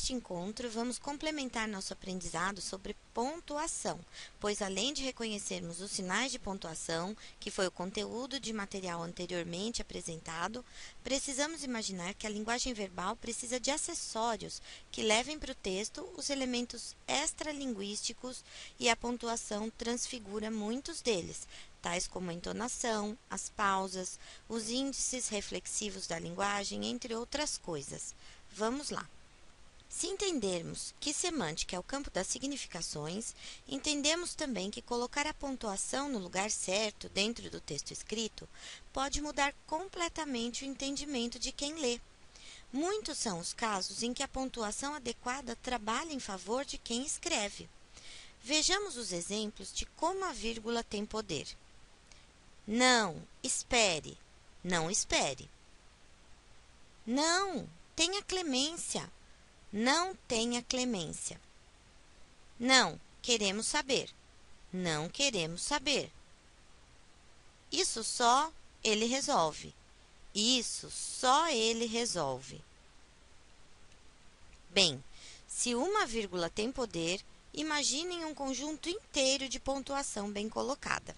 Neste encontro, vamos complementar nosso aprendizado sobre pontuação, pois além de reconhecermos os sinais de pontuação, que foi o conteúdo de material anteriormente apresentado, precisamos imaginar que a linguagem verbal precisa de acessórios que levem para o texto os elementos extralinguísticos e a pontuação transfigura muitos deles, tais como a entonação, as pausas, os índices reflexivos da linguagem, entre outras coisas. Vamos lá. Se entendermos que semântica é o campo das significações, entendemos também que colocar a pontuação no lugar certo dentro do texto escrito pode mudar completamente o entendimento de quem lê. Muitos são os casos em que a pontuação adequada trabalha em favor de quem escreve. Vejamos os exemplos de como a vírgula tem poder. Não, espere. Não espere. Não, tenha clemência. Não tenha clemência. Não, queremos saber. Não queremos saber. Isso só ele resolve. Isso só ele resolve. Bem, se uma vírgula tem poder, imaginem um conjunto inteiro de pontuação bem colocada.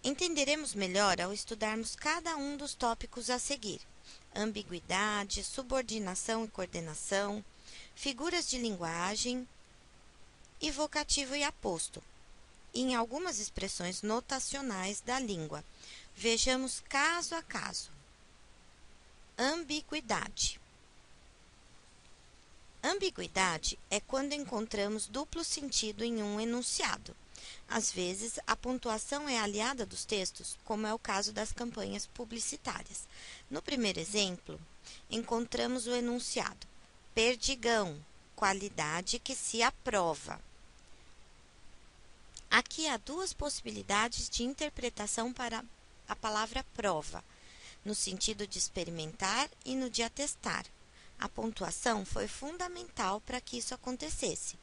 Entenderemos melhor ao estudarmos cada um dos tópicos a seguir: ambiguidade, subordinação e coordenação, figuras de linguagem e vocativo e aposto, e em algumas expressões notacionais da língua. Vejamos caso a caso. Ambiguidade. Ambiguidade é quando encontramos duplo sentido em um enunciado. Às vezes, a pontuação é aliada dos textos, como é o caso das campanhas publicitárias. No primeiro exemplo, encontramos o enunciado: perdigão, qualidade que se aprova. Aqui há duas possibilidades de interpretação para a palavra prova, no sentido de experimentar e no de atestar. A pontuação foi fundamental para que isso acontecesse.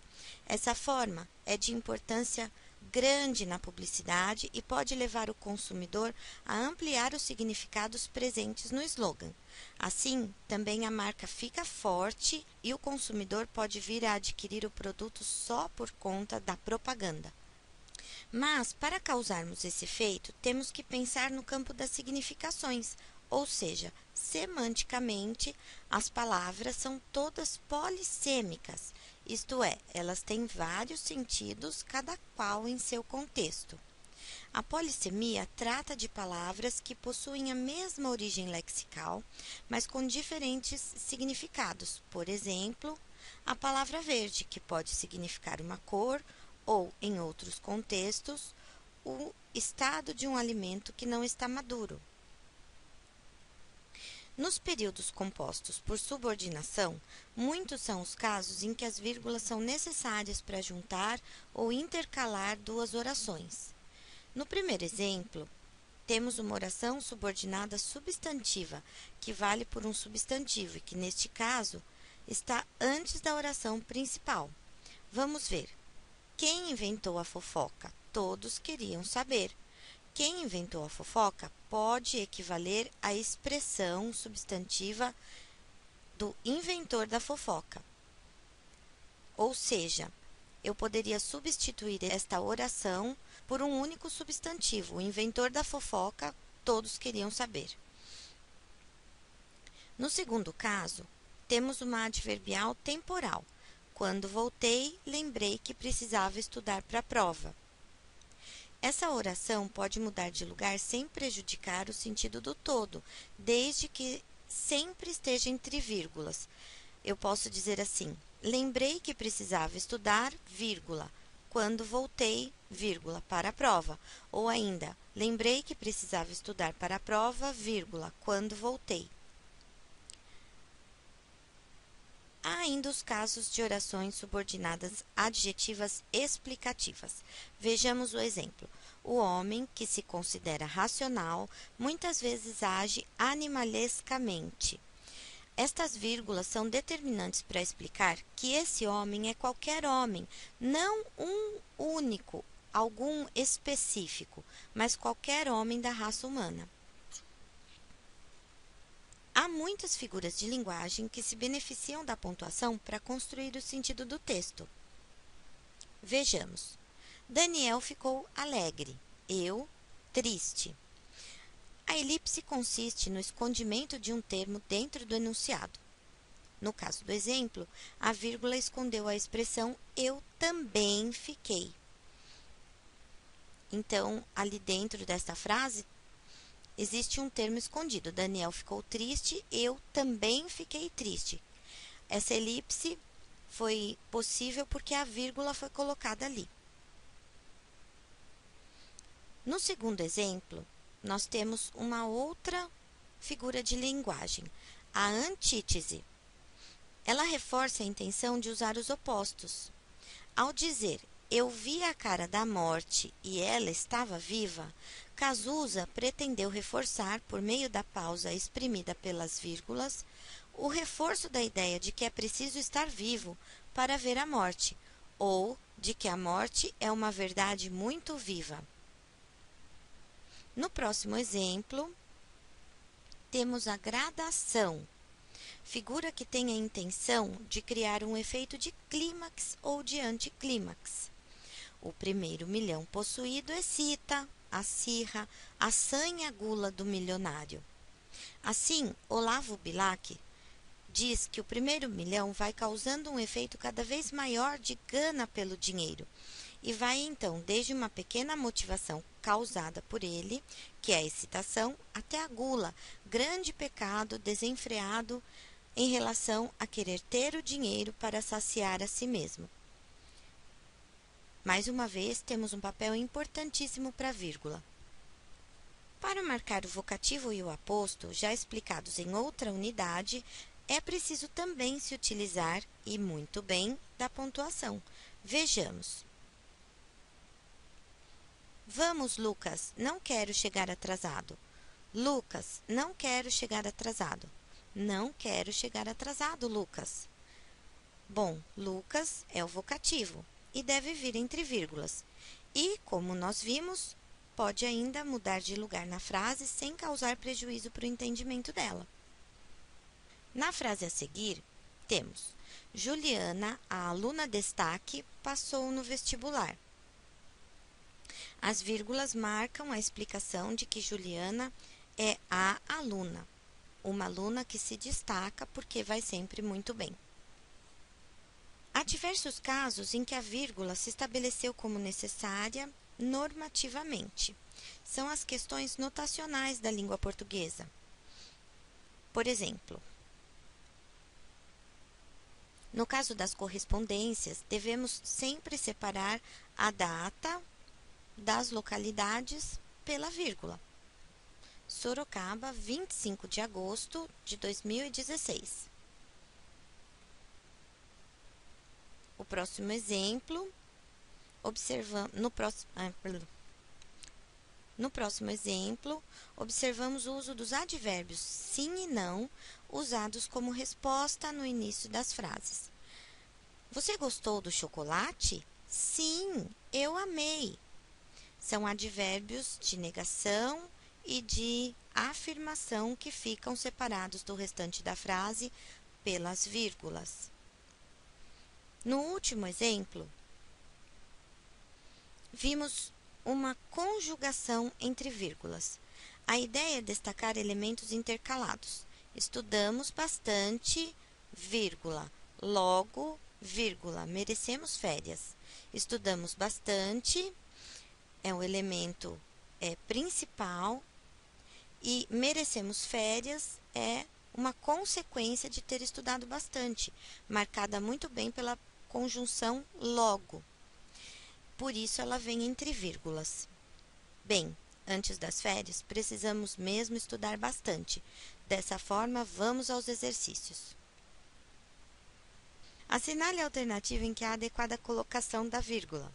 Essa forma é de importância grande na publicidade e pode levar o consumidor a ampliar os significados presentes no slogan. Assim, também a marca fica forte e o consumidor pode vir a adquirir o produto só por conta da propaganda. Mas, para causarmos esse efeito, temos que pensar no campo das significações, ou seja, semanticamente, as palavras são todas polissêmicas, isto é, elas têm vários sentidos, cada qual em seu contexto. A polissemia trata de palavras que possuem a mesma origem lexical, mas com diferentes significados. Por exemplo, a palavra verde, que pode significar uma cor, ou, em outros contextos, o estado de um alimento que não está maduro. Nos períodos compostos por subordinação, muitos são os casos em que as vírgulas são necessárias para juntar ou intercalar duas orações. No primeiro exemplo, temos uma oração subordinada substantiva, que vale por um substantivo e que, neste caso, está antes da oração principal. Vamos ver. Quem inventou a fofoca? Todos queriam saber. Quem inventou a fofoca pode equivaler à expressão substantiva do inventor da fofoca. Ou seja, eu poderia substituir esta oração por um único substantivo. O inventor da fofoca, todos queriam saber. No segundo caso, temos uma adverbial temporal. Quando voltei, lembrei que precisava estudar para a prova. Essa oração pode mudar de lugar sem prejudicar o sentido do todo, desde que sempre esteja entre vírgulas. Eu posso dizer assim: lembrei que precisava estudar, vírgula, quando voltei, vírgula, para a prova. Ou ainda, lembrei que precisava estudar para a prova, vírgula, quando voltei. Há ainda os casos de orações subordinadas adjetivas explicativas. Vejamos o exemplo. O homem, que se considera racional, muitas vezes age animalescamente. Estas vírgulas são determinantes para explicar que esse homem é qualquer homem, não um único, algum específico, mas qualquer homem da raça humana. Há muitas figuras de linguagem que se beneficiam da pontuação para construir o sentido do texto. Vejamos. Daniel ficou alegre. Eu, triste. A elipse consiste no escondimento de um termo dentro do enunciado. No caso do exemplo, a vírgula escondeu a expressão eu também fiquei. Então, ali dentro desta frase, existe um termo escondido. Daniel ficou triste, eu também fiquei triste. Essa elipse foi possível porque a vírgula foi colocada ali. No segundo exemplo, nós temos uma outra figura de linguagem, a antítese. Ela reforça a intenção de usar os opostos. Ao dizer eu vi a cara da morte e ela estava viva, Cazuza pretendeu reforçar, por meio da pausa exprimida pelas vírgulas, o reforço da ideia de que é preciso estar vivo para ver a morte, ou de que a morte é uma verdade muito viva. No próximo exemplo, temos a gradação, figura que tem a intenção de criar um efeito de clímax ou de anticlímax. O primeiro milhão possuído excita, acirra, assanha a gula do milionário. Assim, Olavo Bilac diz que o primeiro milhão vai causando um efeito cada vez maior de gana pelo dinheiro e vai então desde uma pequena motivação causada por ele, que é a excitação, até a gula, grande pecado desenfreado em relação a querer ter o dinheiro para saciar a si mesmo. Mais uma vez, temos um papel importantíssimo para a vírgula. Para marcar o vocativo e o aposto, já explicados em outra unidade, é preciso também se utilizar, e muito bem, da pontuação. Vejamos. Vamos, Lucas, não quero chegar atrasado. Lucas, não quero chegar atrasado. Não quero chegar atrasado, Lucas. Bom, Lucas é o vocativo e deve vir entre vírgulas. E, como nós vimos, pode ainda mudar de lugar na frase sem causar prejuízo para o entendimento dela. Na frase a seguir, temos Juliana, a aluna destaque, passou no vestibular. As vírgulas marcam a explicação de que Juliana é a aluna, uma aluna que se destaca porque vai sempre muito bem. Há diversos casos em que a vírgula se estabeleceu como necessária normativamente. São as questões notacionais da língua portuguesa. Por exemplo, no caso das correspondências, devemos sempre separar a data das localidades pela vírgula. Sorocaba, 25 de agosto de 2016. O próximo exemplo, no próximo exemplo, observamos o uso dos advérbios sim e não, usados como resposta no início das frases. Você gostou do chocolate? Sim, eu amei. São advérbios de negação e de afirmação que ficam separados do restante da frase pelas vírgulas. No último exemplo, vimos uma conjugação entre vírgulas. A ideia é destacar elementos intercalados. Estudamos bastante, vírgula, logo, vírgula, merecemos férias. Estudamos bastante, é um elemento principal, e merecemos férias é uma consequência de ter estudado bastante, marcada muito bem pela conjunção logo. Por isso, ela vem entre vírgulas. Bem, antes das férias, precisamos mesmo estudar bastante. Dessa forma, vamos aos exercícios. Assinale a alternativa em que há a adequada colocação da vírgula.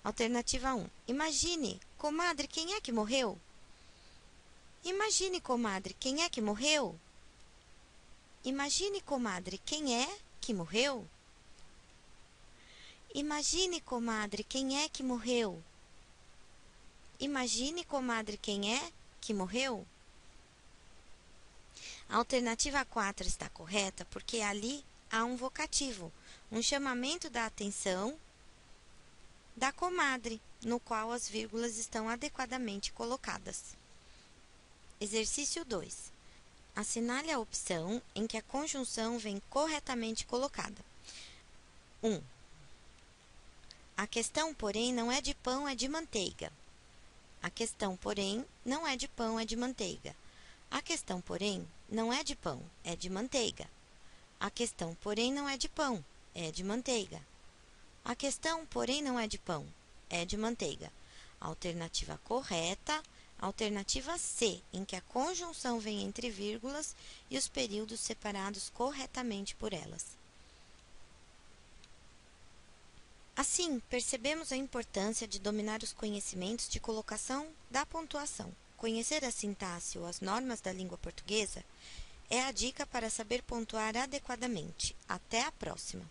Alternativa 1. Imagine, comadre, quem é que morreu? Imagine, comadre, quem é que morreu? Imagine, comadre, quem é que morreu? Imagine, comadre, quem é que morreu? Imagine, comadre, quem é que morreu? A alternativa 4 está correta porque ali há um vocativo, um chamamento da atenção da comadre, no qual as vírgulas estão adequadamente colocadas. Exercício 2. Assinale a opção em que a conjunção vem corretamente colocada. 1. A questão, porém, não é de pão, é de manteiga. A questão, porém, não é de pão, é de manteiga. A questão, porém, não é de pão, é de manteiga. A questão, porém, não é de pão, é de manteiga. A questão, porém, não é de pão, é de manteiga. Alternativa correta, alternativa C, em que a conjunção vem entre vírgulas e os períodos separados corretamente por elas. Assim, percebemos a importância de dominar os conhecimentos de colocação da pontuação. Conhecer a sintaxe ou as normas da língua portuguesa é a dica para saber pontuar adequadamente. Até a próxima!